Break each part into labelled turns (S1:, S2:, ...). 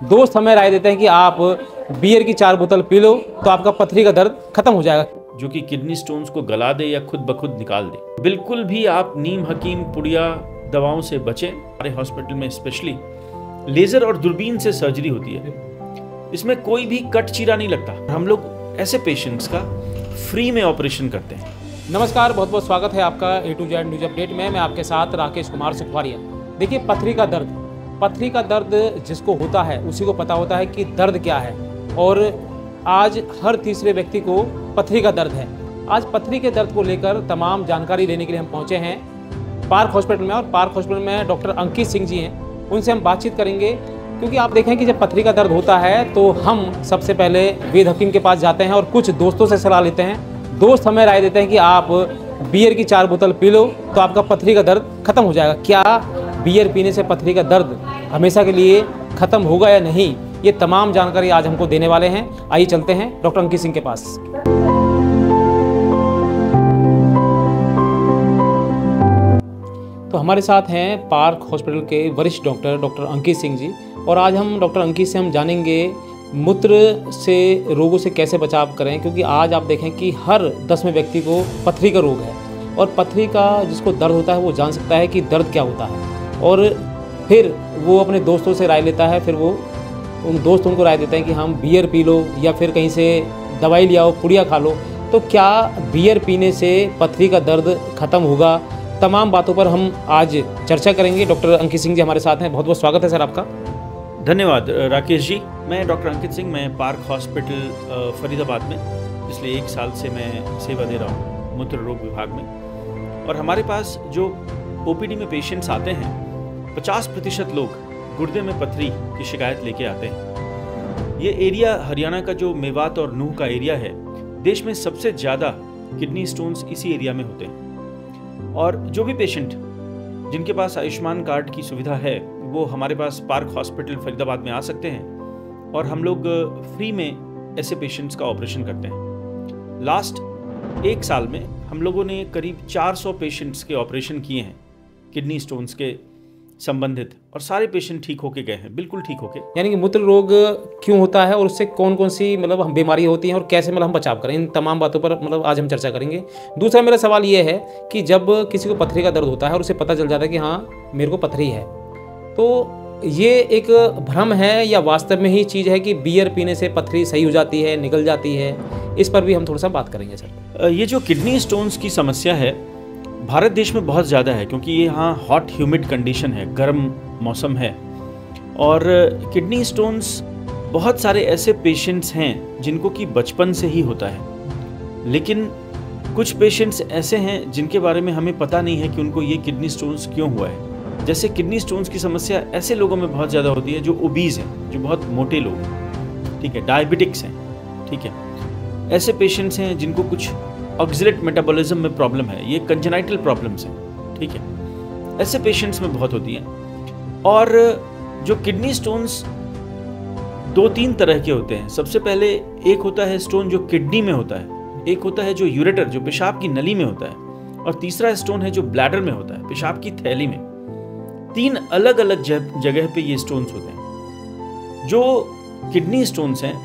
S1: दोस्त हमें राय देते हैं कि आप बियर की 4 बोतल पी लो तो आपका पथरी का दर्द खत्म हो जाएगा,
S2: जो कि किडनी स्टोन्स को गला दे या खुद ब खुद निकाल दे। बिल्कुल भी आप नीम हकीम पुड़िया दवाओं से बचें। हमारे हॉस्पिटल में स्पेशली लेजर और दूरबीन से सर्जरी होती है। इसमें कोई भी कट चीरा नहीं लगता। हम लोग ऐसे पेशेंट्स का फ्री में ऑपरेशन करते हैं।
S1: नमस्कार, बहुत बहुत स्वागत है आपका A to Z news update में। मैं आपके साथ राकेश कुमार सुखवारिया। देखिए, पथरी का दर्द जिसको होता है उसी को पता होता है कि दर्द क्या है, और आज हर तीसरे व्यक्ति को पथरी का दर्द है। आज पथरी के दर्द को लेकर तमाम जानकारी लेने के लिए हम पहुंचे हैं पार्क हॉस्पिटल में, और पार्क हॉस्पिटल में डॉक्टर अंकित सिंह जी हैं। उनसे हम बातचीत करेंगे, क्योंकि आप देखें कि जब पथरी का दर्द होता है तो हम सबसे पहले वेद हकीम के पास जाते हैं और कुछ दोस्तों से सलाह लेते हैं। दोस्त हमें राय देते हैं कि आप बियर की 4 बोतल पी लो तो आपका पथरी का दर्द खत्म हो जाएगा। क्या बियर पीने से पथरी का दर्द हमेशा के लिए खत्म होगा या नहीं, ये तमाम जानकारी आज हमको देने वाले हैं। आइए चलते हैं डॉक्टर अंकित सिंह के पास। तो हमारे साथ हैं पार्क हॉस्पिटल के वरिष्ठ डॉक्टर अंकित सिंह जी, और आज हम डॉक्टर अंकित से हम जानेंगे मूत्र से रोगों से कैसे बचाव करें, क्योंकि आज आप देखें कि हर 10वें व्यक्ति को पथरी का रोग है, और पथरी का जिसको दर्द होता है वो जान सकता है कि दर्द क्या होता है, और फिर वो अपने दोस्तों से राय लेता है। फिर वो उन दोस्त उनको राय देते हैं कि हम बियर पी लो या फिर कहीं से दवाई ले आओ, पुड़िया खा लो। तो क्या बियर पीने से पथरी का दर्द खत्म होगा? तमाम बातों पर हम आज चर्चा करेंगे। डॉक्टर अंकित सिंह जी हमारे साथ हैं। बहुत बहुत स्वागत है सर आपका।
S2: धन्यवाद राकेश जी। मैं डॉक्टर अंकित सिंह, मैं पार्क हॉस्पिटल फरीदाबाद में पिछले 1 साल से मैं सेवा दे रहा हूँ मूत्र रोग विभाग में। और हमारे पास जो ओपीडी में पेशेंट्स आते हैं, 50% लोग गुर्दे में पथरी की शिकायत लेके आते हैं। ये एरिया हरियाणा का जो मेवात और नूह का एरिया है, देश में सबसे ज़्यादा किडनी स्टोन्स इसी एरिया में होते हैं। और जो भी पेशेंट जिनके पास आयुष्मान कार्ड की सुविधा है वो हमारे पास पार्क हॉस्पिटल फरीदाबाद में आ सकते हैं, और हम लोग फ्री में ऐसे पेशेंट्स का ऑपरेशन करते हैं। लास्ट 1 साल में हम लोगों ने करीब 400 पेशेंट्स के ऑपरेशन किए हैं किडनी स्टोन्स के संबंधित, और सारे पेशेंट ठीक होके गए हैं, बिल्कुल ठीक होके।
S1: यानी कि मूत्र रोग क्यों होता है और उससे कौन कौन सी हम बीमारी होती हैं और कैसे हम बचाव करें, इन तमाम बातों पर आज हम चर्चा करेंगे। दूसरा मेरा सवाल ये है कि जब किसी को पथरी का दर्द होता है और उसे पता चल जाता है कि हाँ मेरे को पथरी है, तो ये एक भ्रम है या वास्तव में ही चीज़ है कि बियर पीने से पथरी सही हो जाती है, निकल जाती है? इस पर भी हम थोड़ा सा बात करेंगे सर।
S2: ये जो किडनी स्टोन्स की समस्या है भारत देश में बहुत ज़्यादा है, क्योंकि ये यहाँ हॉट ह्यूमिड कंडीशन है, गर्म मौसम है। और किडनी स्टोन्स बहुत सारे ऐसे पेशेंट्स हैं जिनको कि बचपन से ही होता है, लेकिन कुछ पेशेंट्स ऐसे हैं जिनके बारे में हमें पता नहीं है कि उनको ये किडनी स्टोन्स क्यों हुआ है। जैसे किडनी स्टोन्स की समस्या ऐसे लोगों में बहुत ज़्यादा होती है जो ओबीज हैं, जो बहुत मोटे लोग हैं, ठीक है, डायबिटिक्स हैं, ठीक है। ऐसे पेशेंट्स हैं जिनको कुछ ऑक्सिलेट मेटाबॉलिज्म में प्रॉब्लम है, ये कंजेनाइटल प्रॉब्लम्स हैं, ठीक है। ऐसे पेशेंट्स में बहुत होती हैं। और जो किडनी स्टोन्स 2-3 तरह के होते हैं। सबसे पहले एक होता है स्टोन जो किडनी में होता है, एक होता है जो यूरेटर, जो पेशाब की नली में होता है, और तीसरा स्टोन है जो ब्लैडर में होता है, पेशाब की थैली में। 3 अलग अलग जगह पे ये स्टोन्स होते हैं। जो किडनी स्टोन्स हैं,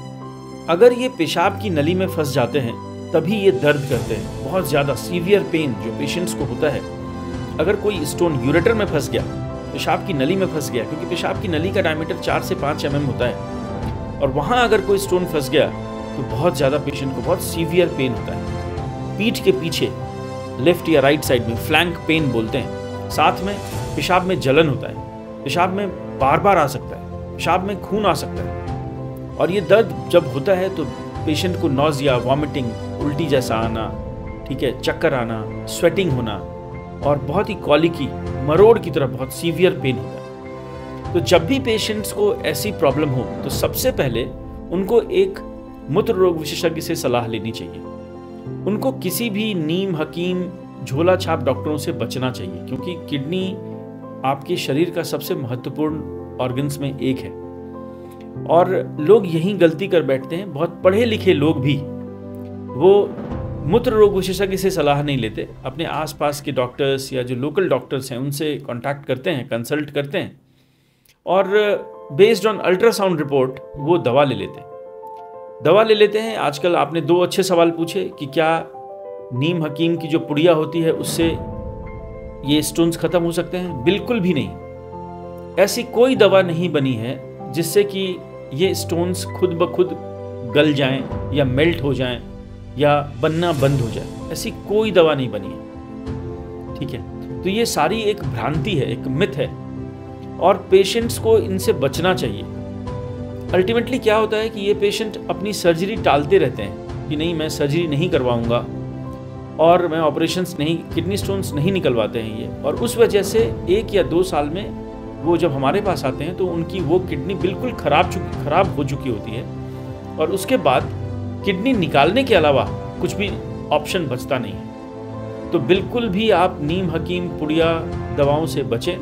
S2: अगर ये पेशाब की नली में फंस जाते हैं तभी ये दर्द करते हैं, बहुत ज़्यादा सीवियर पेन जो पेशेंट्स को होता है। अगर कोई स्टोन यूरेटर में फंस गया, पेशाब की नली में फंस गया, क्योंकि पेशाब की नली का डायमीटर 4 से 5 mm होता है, और वहाँ अगर कोई स्टोन फंस गया तो बहुत ज़्यादा पेशेंट को बहुत सीवियर पेन होता है। पीठ के पीछे लेफ्ट या राइट साइड में फ्लैंक पेन बोलते हैं। साथ में पेशाब में जलन होता है, पेशाब में बार बार आ सकता है, पेशाब में खून आ सकता है। और ये दर्द जब होता है तो पेशेंट को नॉजिया, वॉमिटिंग, उल्टी जैसा आना, ठीक है, चक्कर आना, स्वेटिंग होना, और बहुत ही कॉलिकी, मरोड़ की तरह बहुत सीवियर पेन होता है। तो जब भी पेशेंट्स को ऐसी प्रॉब्लम हो तो सबसे पहले उनको एक मूत्र रोग विशेषज्ञ से सलाह लेनी चाहिए। उनको किसी भी नीम हकीम, झोला छाप डॉक्टरों से बचना चाहिए, क्योंकि किडनी आपके शरीर का सबसे महत्वपूर्ण ऑर्गन्स में एक है। और लोग यही गलती कर बैठते हैं, बहुत पढ़े लिखे लोग भी वो मूत्र रोग विशेषज्ञ से सलाह नहीं लेते, अपने आसपास के डॉक्टर्स या जो लोकल डॉक्टर्स हैं उनसे कांटेक्ट करते हैं, कंसल्ट करते हैं, और बेस्ड ऑन अल्ट्रासाउंड रिपोर्ट वो दवा ले लेते हैं। आजकल आपने 2 अच्छे सवाल पूछे कि क्या नीम हकीम की जो पुड़िया होती है उससे ये स्टोन्स खत्म हो सकते हैं? बिल्कुल भी नहीं। ऐसी कोई दवा नहीं बनी है जिससे कि ये स्टोन्स खुद ब खुद गल जाएं या मेल्ट हो जाएं या बनना बंद हो जाए। ऐसी कोई दवा नहीं बनी है, ठीक है। तो ये सारी एक भ्रांति है, एक मिथ है, और पेशेंट्स को इनसे बचना चाहिए। अल्टीमेटली क्या होता है कि ये पेशेंट अपनी सर्जरी टालते रहते हैं कि नहीं, मैं सर्जरी नहीं करवाऊंगा और मैं ऑपरेशंस नहीं, किडनी स्टोन्स नहीं निकलवाते हैं ये, और उस वजह से 1 या 2 साल में वो जब हमारे पास आते हैं तो उनकी वो किडनी बिल्कुल खराब हो चुकी होती है, और उसके बाद किडनी निकालने के अलावा कुछ भी ऑप्शन बचता नहीं है। तो बिल्कुल भी आप नीम हकीम पुड़िया दवाओं से बचें।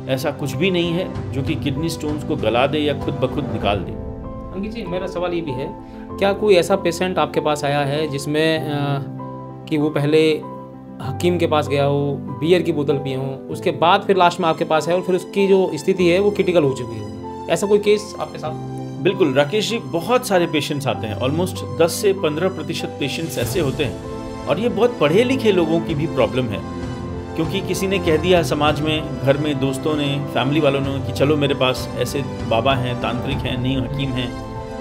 S2: ऐसा कुछ भी नहीं है जो कि किडनी स्टोन्स को गला दे या खुद ब खुद निकाल दे।
S1: अंकित जी, मेरा सवाल ये भी है, क्या कोई ऐसा पेशेंट आपके पास आया है जिसमें कि वो पहले हकीम के पास गया हो, बियर की बोतल पिए हो, उसके बाद फिर लास्ट में आपके पास है और फिर उसकी जो स्थिति है वो क्रिटिकल हो चुकी हो? ऐसा कोई केस आपके साथ?
S2: बिल्कुल राकेश जी, बहुत सारे पेशेंट्स आते हैं। ऑलमोस्ट 10 से 15% पेशेंट्स ऐसे होते हैं, और ये बहुत पढ़े लिखे लोगों की भी प्रॉब्लम है, क्योंकि किसी ने कह दिया समाज में, घर में, दोस्तों ने, फैमिली वालों ने कि चलो मेरे पास ऐसे बाबा हैं, तांत्रिक हैं, नीम हकीम हैं,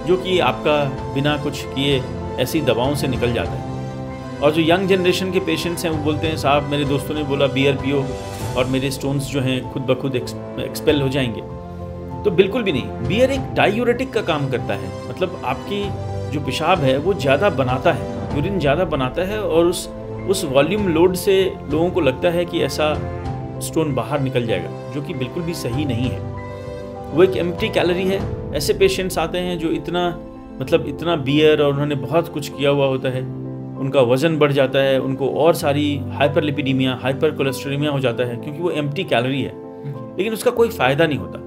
S2: जो कि आपका बिना कुछ किए ऐसी दवाओं से निकल जाता है। और जो यंग जनरेशन के पेशेंट्स हैं वो बोलते हैं साहब मेरे दोस्तों ने बोला बियर पियो और मेरे स्टोन्स जो हैं खुद ब खुद एक्सपेल हो जाएंगे। तो बिल्कुल भी नहीं। बियर एक डायूरेटिक का काम करता है, मतलब आपकी जो पेशाब है वो ज़्यादा बनाता है, यूरिन ज़्यादा बनाता है, और उस वॉल्यूम लोड से लोगों को लगता है कि ऐसा स्टोन बाहर निकल जाएगा, जो कि बिल्कुल भी सही नहीं है। वो एक एम्प्टी कैलोरी है। ऐसे पेशेंट्स आते हैं जो इतना बियर और उन्होंने बहुत कुछ किया हुआ होता है, उनका वज़न बढ़ जाता है, उनको और सारी हाइपरलिपिडीमिया, हाइपर कोलेस्ट्रोलेमिया हो जाता है, क्योंकि वो एम्प्टी कैलोरी है, लेकिन उसका कोई फ़ायदा नहीं होता।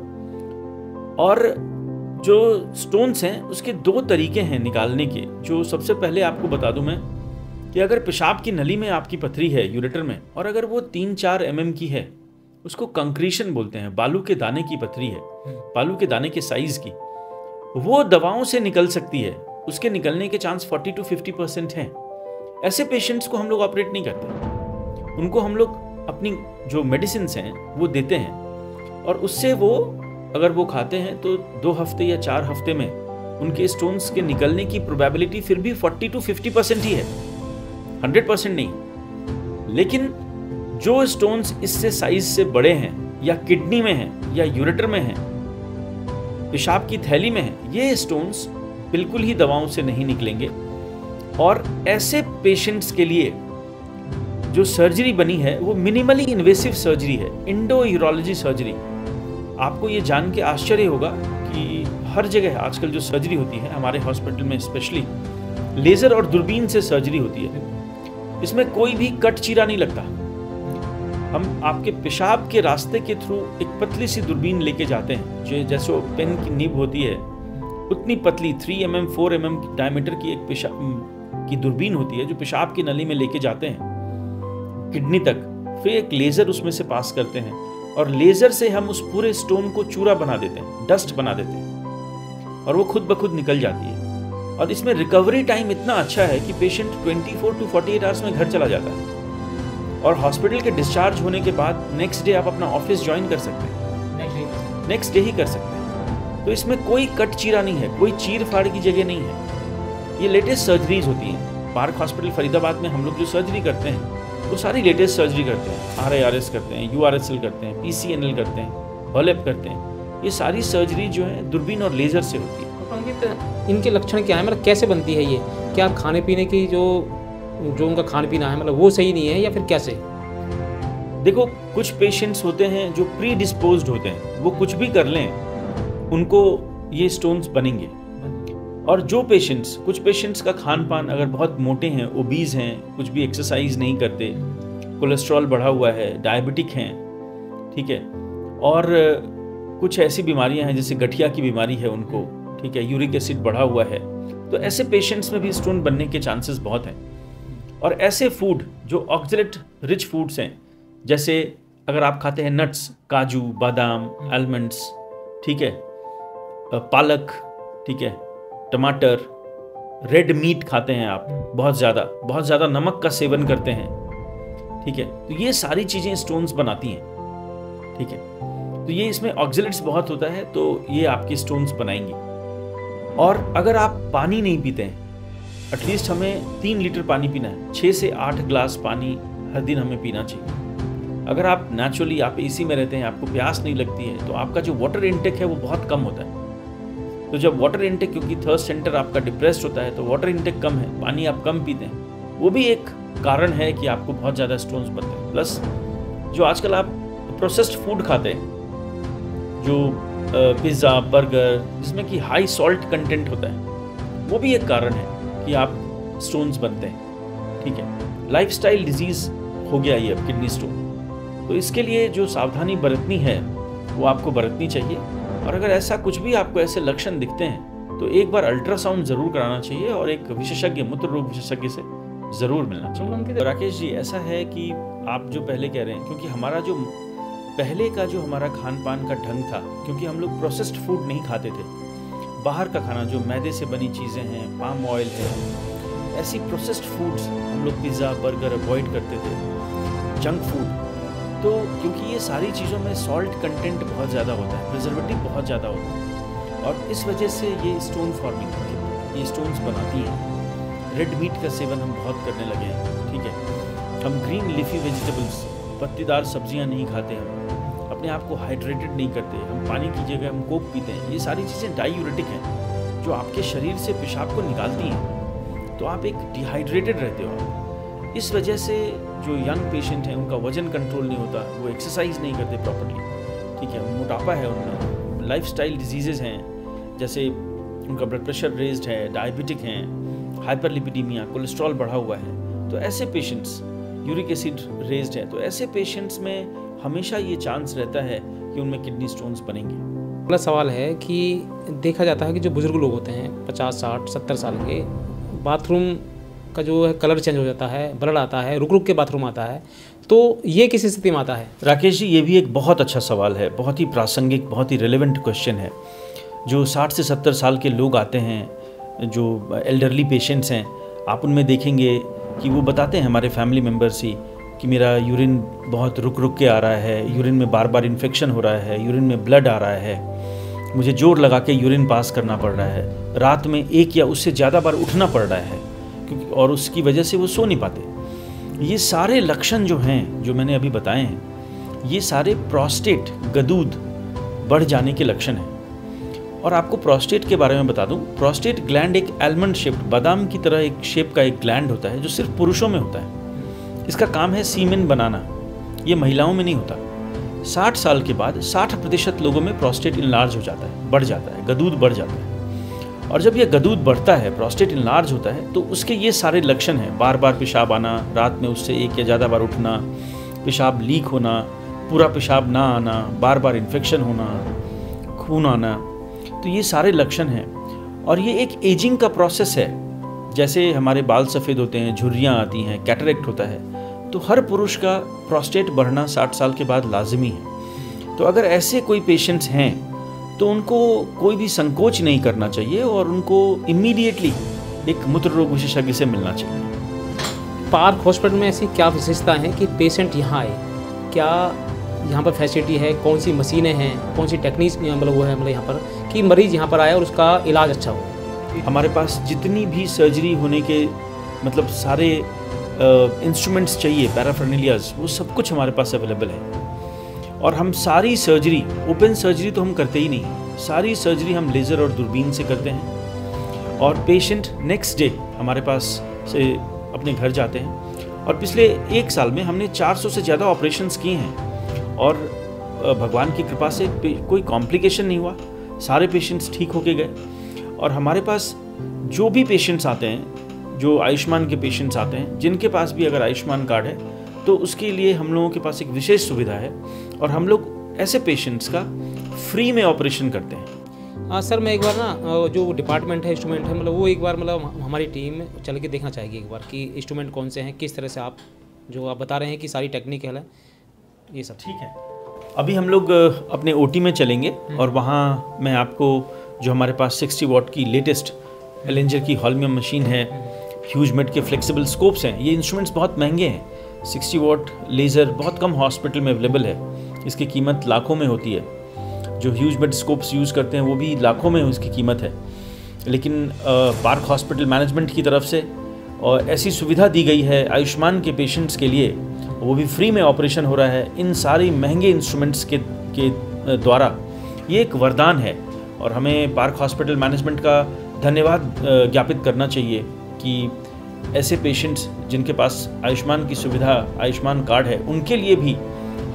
S2: और जो स्टोन्स हैं उसके 2 तरीके हैं निकालने के। जो सबसे पहले आपको बता दूं मैं कि अगर पेशाब की नली में आपकी पथरी है यूरेटर में, और अगर वो 3-4 mm की है, उसको कंक्रीशन बोलते हैं, बालू के दाने की पथरी है, बालू के दाने के साइज की, वो दवाओं से निकल सकती है। उसके निकलने के चांस 40 to 50% हैं। ऐसे पेशेंट्स को हम लोग ऑपरेट नहीं करते, उनको हम लोग अपनी जो मेडिसिन हैं वो देते हैं, और उससे वो अगर वो खाते हैं तो 2 हफ्ते या 4 हफ्ते में उनके स्टोन्स के निकलने की प्रोबेबिलिटी फिर भी 40 to 50% ही है, 100% नहीं। लेकिन जो स्टोन्स इससे साइज से बड़े हैं, या किडनी में हैं, या यूरेटर में हैं, पेशाब की थैली में हैं, ये स्टोन्स बिल्कुल ही दवाओं से नहीं निकलेंगे। और ऐसे पेशेंट्स के लिए जो सर्जरी बनी है वो मिनिमली इन्वेसिव सर्जरी है, इंडो यूरोलॉजी सर्जरी। आपको ये जान के आश्चर्य होगा कि हर जगह आजकल जो सर्जरी होती है, हमारे हॉस्पिटल में स्पेशली लेज़र और दूरबीन से सर्जरी होती है। इसमें कोई भी कट चीरा नहीं लगता। हम आपके पेशाब के रास्ते के थ्रू एक पतली सी दूरबीन लेके जाते हैं, जो जैसे पेन की नीब होती है उतनी पतली 3 mm 4 mm डायमीटर की एक पेशाब की दूरबीन होती है, जो पेशाब की नली में लेके जाते हैं किडनी तक। फिर एक लेज़र उसमें से पास करते हैं, और लेज़र से हम उस पूरे स्टोन को चूरा बना देते हैं, डस्ट बना देते हैं, और वो खुद ब खुद निकल जाती है। और इसमें रिकवरी टाइम इतना अच्छा है कि पेशेंट 24 to 48 आवर्स में घर चला जाता है, और हॉस्पिटल के डिस्चार्ज होने के बाद नेक्स्ट डे आप अपना ऑफिस ज्वाइन कर सकते हैं, नेक्स्ट डे ही कर सकते हैं। तो इसमें कोई कट चीरा नहीं है, कोई चीर फाड़ की जगह नहीं है। ये लेटेस्ट सर्जरीज होती हैं। पार्क हॉस्पिटल फरीदाबाद में हम लोग जो सर्जरी करते हैं वो सारी लेटेस्ट सर्जरी करते हैं। RIRS करते हैं, URSL करते हैं, PCNL करते हैं, हॉलेप करते हैं। ये सारी सर्जरी जो है दूरबीन और लेज़र से होती है।
S1: अंकित, इनके लक्षण क्या है, मतलब कैसे बनती है ये? क्या खाने पीने की जो उनका खाना पीना है मतलब वो सही नहीं है, या फिर कैसे?
S2: देखो, कुछ पेशेंट्स होते हैं जो प्री डिस्पोज्ड होते हैं, वो कुछ भी कर लें उनको ये स्टोन्स बनेंगे। और जो कुछ पेशेंट्स का खान पान अगर बहुत मोटे हैं, ओबीज हैं, कुछ भी एक्सरसाइज नहीं करते, कोलेस्ट्रॉल बढ़ा हुआ है, डायबिटिक हैं, ठीक है, और कुछ ऐसी बीमारियां हैं जैसे गठिया की बीमारी है उनको, ठीक है, यूरिक एसिड बढ़ा हुआ है, तो ऐसे पेशेंट्स में भी स्टोन बनने के चांसेस बहुत हैं। और ऐसे फूड जो ऑक्जेलेट रिच फूड्स हैं, जैसे अगर आप खाते हैं नट्स, काजू, बादाम, आलमंड्स, ठीक है, पालक, ठीक है, टमाटर, रेड मीट खाते हैं आप बहुत ज़्यादा नमक का सेवन करते हैं, ठीक है, तो ये सारी चीज़ें स्टोन्स बनाती हैं, ठीक है। तो ये इसमें ऑक्जेलेट्स बहुत होता है, तो ये आपकी स्टोन्स बनाएंगी। और अगर आप पानी नहीं पीते हैं, एटलीस्ट हमें 3 लीटर पानी पीना है, 6 से 8 ग्लास पानी हर दिन हमें पीना चाहिए। अगर आप नेचुरली आप एसी में रहते हैं, आपको प्यास नहीं लगती है, तो आपका जो वाटर इनटेक है वो बहुत कम होता है। तो जब वाटर इनटेक, क्योंकि थर्स्ट सेंटर आपका डिप्रेस्ड होता है, तो वाटर इनटेक कम है, पानी आप कम पीते हैं, वो भी एक कारण है कि आपको बहुत ज़्यादा स्टोन्स बनते हैं। प्लस जो आजकल आप प्रोसेस्ड फूड खाते हैं, जो पिज़्ज़ा, बर्गर, जिसमें कि हाई सॉल्ट कंटेंट होता है, वो भी एक कारण है कि आप स्टोन्स बनते हैं, ठीक है। लाइफस्टाइल डिजीज़ हो गया ये अब किडनी स्टोन, तो इसके लिए जो सावधानी बरतनी है वो आपको बरतनी चाहिए। और अगर ऐसा कुछ भी आपको ऐसे लक्षण दिखते हैं तो एक बार अल्ट्रासाउंड ज़रूर कराना चाहिए और एक विशेषज्ञ, मूत्र रोग विशेषज्ञ से ज़रूर मिलना चाहिए। राकेश जी, ऐसा है कि आप जो पहले कह रहे हैं, क्योंकि हमारा जो पहले का जो हमारा खान पान का ढंग था, क्योंकि हम लोग प्रोसेस्ड फूड नहीं खाते थे, बाहर का खाना जो मैदे से बनी चीज़ें हैं, पाम ऑयल है, ऐसी प्रोसेस्ड फूड्स हम लोग पिज़्ज़ा, बर्गर अवॉइड करते थे, जंक फूड। तो क्योंकि ये सारी चीज़ों में सॉल्ट कंटेंट बहुत ज़्यादा होता है, प्रिजर्वेटिव बहुत ज़्यादा होता है, और इस वजह से ये स्टोन फॉर्मिंग होती है, ये स्टोन्स बनाती हैं। रेड मीट का सेवन हम बहुत करने लगे हैं, ठीक है। हम ग्रीन लीफी वेजिटेबल्स, पत्तीदार सब्जियां नहीं खाते, हम अपने आप को हाइड्रेटेड नहीं करते, हम पानी की जगह हम कोक पीते हैं। ये सारी चीज़ें डायूरेटिक हैं जो आपके शरीर से पेशाब को निकालती हैं, तो आप एक डिहाइड्रेटेड रहते हो। इस वजह से जो यंग पेशेंट हैं उनका वजन कंट्रोल नहीं होता, वो एक्सरसाइज नहीं करते प्रॉपर्ली, ठीक है, मोटापा है उनमें, लाइफस्टाइल डिजीज़ेज़ हैं, जैसे उनका ब्लड प्रेशर रेज्ड है, डायबिटिक हैं, हाइपरलिपिडीमिया, कोलेस्ट्रॉल बढ़ा हुआ है, तो ऐसे पेशेंट्स, यूरिक एसिड रेज्ड है, तो ऐसे पेशेंट्स में हमेशा ये चांस रहता है कि उनमें किडनी स्टोन्स बनेंगे।
S1: अगला सवाल है कि देखा जाता है कि जो बुज़ुर्ग लोग होते हैं 50, 60, 70 साल के, बाथरूम का जो है कलर चेंज हो जाता है, ब्लड आता है, रुक रुक के बाथरूम आता है, तो ये किस स्थिति में आता है?
S2: राकेश जी, ये भी एक बहुत अच्छा सवाल है, बहुत ही प्रासंगिक, बहुत ही रिलेवेंट क्वेश्चन है। जो 60 से 70 साल के लोग आते हैं, जो एल्डरली पेशेंट्स हैं, आप उनमें देखेंगे कि वो बताते हैं हमारे फैमिली मेम्बर्स ही कि मेरा यूरिन बहुत रुक रुक के आ रहा है, यूरिन में बार बार इन्फेक्शन हो रहा है, यूरिन में ब्लड आ रहा है, मुझे जोर लगा के यूरिन पास करना पड़ रहा है, रात में 1 या उससे ज़्यादा बार उठना पड़ रहा है, क्योंकि और उसकी वजह से वो सो नहीं पाते। ये सारे लक्षण जो हैं, जो मैंने अभी बताए हैं, ये सारे प्रोस्टेट, गदूद बढ़ जाने के लक्षण हैं। और आपको प्रोस्टेट के बारे में बता दूं, प्रोस्टेट ग्लैंड एक आलमंड शेप्ड, बादाम की तरह एक शेप का एक ग्लैंड होता है, जो सिर्फ पुरुषों में होता है। इसका काम है सीमेन बनाना, ये महिलाओं में नहीं होता। 60 साल के बाद 60% लोगों में प्रोस्टेट इनलार्ज हो जाता है, बढ़ जाता है, गदूद बढ़ जाता है। और जब ये गदूद बढ़ता है, प्रोस्टेट इनलार्ज होता है, तो उसके ये सारे लक्षण हैं, बार बार पेशाब आना, रात में उससे 1 या ज़्यादा बार उठना, पेशाब लीक होना, पूरा पेशाब ना आना, बार बार इन्फेक्शन होना, खून आना, तो ये सारे लक्षण हैं। और ये एक एजिंग का प्रोसेस है, जैसे हमारे बाल सफ़ेद होते हैं, झुर्रियाँ आती हैं, कैटरेक्ट होता है, तो हर पुरुष का प्रोस्टेट बढ़ना 60 साल के बाद लाजमी है। तो अगर ऐसे कोई पेशेंट्स हैं तो उनको कोई भी संकोच नहीं करना चाहिए और उनको इमीडिएटली एक मूत्र रोग विशेषज्ञ से मिलना चाहिए।
S1: पार्क हॉस्पिटल में ऐसी क्या विशेषता है कि पेशेंट यहाँ आए? क्या यहाँ पर फैसिलिटी है, कौन सी मशीनें हैं, कौन सी टेक्निक मतलब वो है, मतलब यहाँ पर कि मरीज़ यहाँ पर आए और उसका इलाज अच्छा हो?
S2: हमारे पास जितनी भी सर्जरी होने के मतलब सारे इंस्ट्रूमेंट्स चाहिए, पैराफर्नेलियाज, वो सब कुछ हमारे पास अवेलेबल है। और हम सारी सर्जरी, ओपन सर्जरी तो हम करते ही नहीं, सारी सर्जरी हम लेज़र और दूरबीन से करते हैं। और पेशेंट नेक्स्ट डे हमारे पास से अपने घर जाते हैं। और पिछले 1 साल में हमने 400 से ज़्यादा ऑपरेशंस किए हैं और भगवान की कृपा से कोई कॉम्प्लिकेशन नहीं हुआ, सारे पेशेंट्स ठीक होके गए। और हमारे पास जो भी पेशेंट्स आते हैं, जो आयुष्मान के पेशेंट्स आते हैं, जिनके पास भी अगर आयुष्मान कार्ड है तो उसके लिए हम लोगों के पास एक विशेष सुविधा है और हम लोग ऐसे पेशेंट्स का फ्री में ऑपरेशन करते हैं।
S1: हाँ सर, मैं एक बार ना जो डिपार्टमेंट है, इंस्ट्रूमेंट है, मतलब वो एक बार मतलब हमारी टीम चल के देखना चाहेगी एक बार कि इंस्ट्रूमेंट कौन से हैं, किस तरह से आप जो आप बता रहे हैं कि सारी टेक्निक है, ये सब।
S2: ठीक है, अभी हम लोग अपने ओटी में चलेंगे और वहाँ मैं आपको जो हमारे पास 60 वॉट की लेटेस्ट एलेंजर की हॉल्मियम मशीन है, ह्यूजमेड के फ्लेक्सिबल स्कोप्स हैं। ये इंस्ट्रूमेंट्स बहुत महंगे हैं। 60 वॉट लेज़र बहुत कम हॉस्पिटल में अवेलेबल है, इसकी कीमत लाखों में होती है। जो ह्यूजमेड स्कोप्स यूज़ करते हैं वो भी लाखों में उसकी कीमत है। लेकिन पार्क हॉस्पिटल मैनेजमेंट की तरफ से और ऐसी सुविधा दी गई है आयुष्मान के पेशेंट्स के लिए, वो भी फ्री में ऑपरेशन हो रहा है इन सारी महंगे इंस्ट्रूमेंट्स के द्वारा। ये एक वरदान है और हमें पार्क हॉस्पिटल मैनेजमेंट का धन्यवाद ज्ञापित करना चाहिए कि ऐसे पेशेंट्स जिनके पास आयुष्मान की सुविधा, आयुष्मान कार्ड है, उनके लिए भी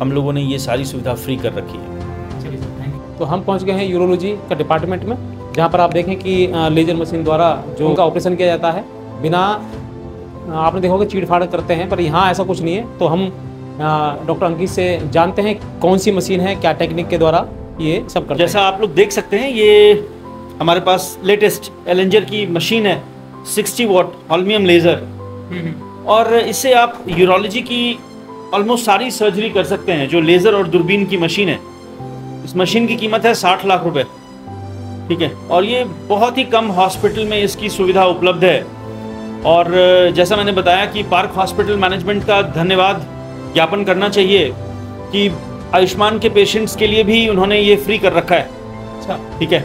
S2: हम लोगों ने ये सारी सुविधा फ्री कर रखी है।
S1: तो हम पहुंच गए हैं यूरोलॉजी का डिपार्टमेंट में, जहां पर आप देखें कि लेजर मशीन द्वारा जो उनका ऑपरेशन किया जाता है, बिना आपने देखोगे चीड़-फाड़ करते हैं, पर यहाँ ऐसा कुछ नहीं है। तो हम डॉक्टर अंकित से जानते हैं कौन सी मशीन है, क्या टेक्निक के द्वारा ये सब करते हैं।
S2: जैसा आप लोग देख सकते हैं, ये हमारे पास लेटेस्ट एलेंजर की मशीन है, 60 वॉट हॉल्मियम लेज़र, और इससे आप यूरोलॉजी की ऑलमोस्ट सारी सर्जरी कर सकते हैं। जो लेज़र और दूरबीन की मशीन है, इस मशीन की कीमत है 60 लाख रुपए, ठीक है, और ये बहुत ही कम हॉस्पिटल में इसकी सुविधा उपलब्ध है। और जैसा मैंने बताया कि पार्क हॉस्पिटल मैनेजमेंट का धन्यवाद ज्ञापन करना चाहिए कि आयुष्मान के पेशेंट्स के लिए भी उन्होंने ये फ्री कर रखा है।
S1: अच्छा,
S2: ठीक है,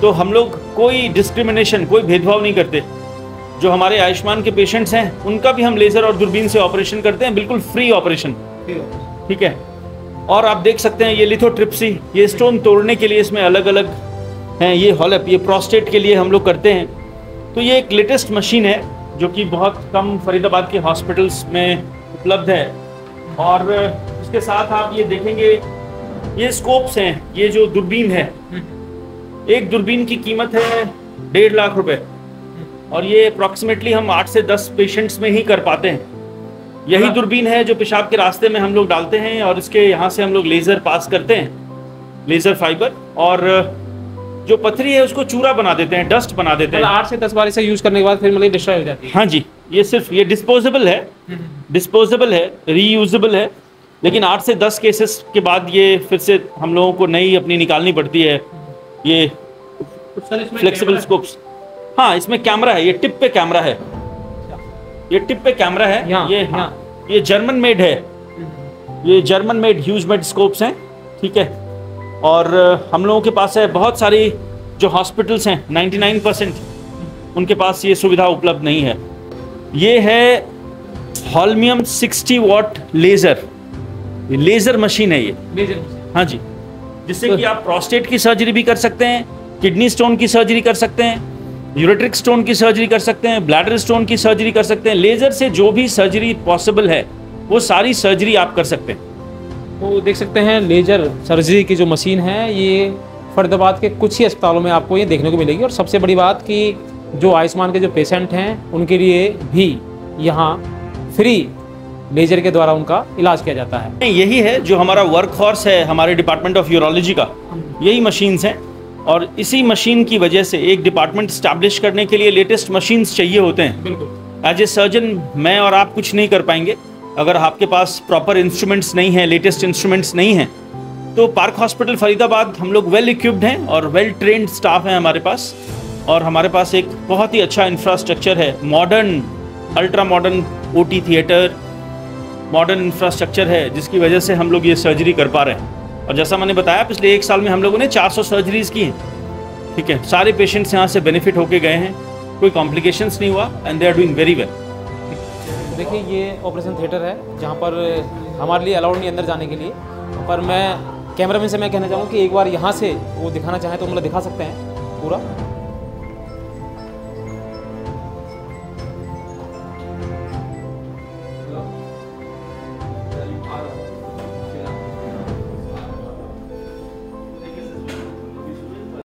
S2: तो हम लोग कोई डिस्क्रिमिनेशन, कोई भेदभाव नहीं करते। जो हमारे आयुष्मान के पेशेंट्स हैं उनका भी हम लेज़र और दूरबीन से ऑपरेशन करते हैं, बिल्कुल फ्री ऑपरेशन, ठीक है। और आप देख सकते हैं ये लिथोट्रिप्सी, ये स्टोन तोड़ने के लिए इसमें अलग अलग हैं, ये हॉलप, ये प्रोस्टेट के लिए हम लोग करते हैं। तो ये एक लेटेस्ट मशीन है जो कि बहुत कम फरीदाबाद के हॉस्पिटल्स में उपलब्ध है। और इसके साथ आप ये देखेंगे, ये स्कोप्स हैं, ये जो दूरबीन है, एक दूरबीन की कीमत है 1.5 लाख रुपए, और ये अप्रॉक्सीमेटली हम 8 से 10 पेशेंट्स में ही कर पाते हैं। यही दूरबीन है जो पेशाब के रास्ते में हम लोग डालते हैं और इसके यहाँ से हम लोग लेज़र पास करते हैं, लेज़र फाइबर, और जो पथरी है उसको चूरा बना देते हैं, डस्ट बना देते हैं।
S1: 8 से 10 बार इसे यूज करने के बाद फिर मतलब डिस्ट्रॉय हो जाती है।
S2: हाँ जी, ये सिर्फ ये डिस्पोजेबल है, रीयूजेबल है, लेकिन 8 से 10 केसेस के बाद ये फिर से हम लोगों को नई अपनी निकालनी पड़ती है। ये फ्लेक्सिबल स्कोप्स, हाँ, इसमें कैमरा है, ये टिप पे कैमरा है, ये टिप पे कैमरा है। ये जर्मन मेड है, ये जर्मन मेड ह्यूजमेड स्कोप्स हैं, ठीक है। और हम लोगों के पास है बहुत सारी जो हॉस्पिटल्स हैं, 99% उनके पास ये सुविधा उपलब्ध नहीं है। ये है हॉल्मियम 60 वॉट लेज़र, लेज़र मशीन है ये, हाँ जी, जिससे कि आप प्रोस्टेट की सर्जरी भी कर सकते हैं, किडनी स्टोन की सर्जरी कर सकते हैं, यूरेट्रिक स्टोन की सर्जरी कर सकते हैं, ब्लैडर स्टोन की सर्जरी कर सकते हैं। लेज़र से जो भी सर्जरी पॉसिबल है वो सारी सर्जरी आप कर सकते हैं।
S1: तो देख सकते हैं लेजर सर्जरी की जो मशीन है, ये फरीदाबाद के कुछ ही अस्पतालों में आपको ये देखने को मिलेगी। और सबसे बड़ी बात कि जो आयुष्मान के जो पेशेंट हैं उनके लिए भी यहाँ फ्री लेजर के द्वारा उनका इलाज किया जाता है।
S2: यही है जो हमारा वर्क हॉर्स है हमारे डिपार्टमेंट ऑफ यूरोलॉजी का, यही मशीन्स हैं। और इसी मशीन की वजह से एक डिपार्टमेंट स्टैब्लिश करने के लिए लेटेस्ट मशीन्स चाहिए होते हैं।
S1: बिल्कुल,
S2: एज ए सर्जन मैं और आप कुछ नहीं कर पाएंगे अगर आपके पास प्रॉपर इंस्ट्रूमेंट्स नहीं हैं, लेटेस्ट इंस्ट्रूमेंट्स नहीं हैं। तो पार्क हॉस्पिटल फरीदाबाद हम लोग वेल इक्विप्ड हैं और वेल ट्रेंड स्टाफ हैं हमारे पास, और हमारे पास एक बहुत ही अच्छा इंफ्रास्ट्रक्चर है, modern, ultra modern OT theatre, modern infrastructure है, जिसकी वजह से हम लोग ये सर्जरी कर पा रहे हैं। और जैसा मैंने बताया, पिछले 1 साल में हम लोगों ने 400 सर्जरीज की हैं, ठीक है। सारे पेशेंट्स यहाँ से बेनिफिट होके गए हैं, कोई कॉम्प्लिकेशंस नहीं हुआ, and they are doing very well.
S1: देखिए ये ऑपरेशन थिएटर है जहाँ पर हमारे लिए अलाउड नहीं अंदर जाने के लिए, पर मैं कैमरामैन से मैं कहना चाहूँगा कि एक बार यहाँ से वो दिखाना चाहें तो मतलब दिखा सकते हैं पूरा।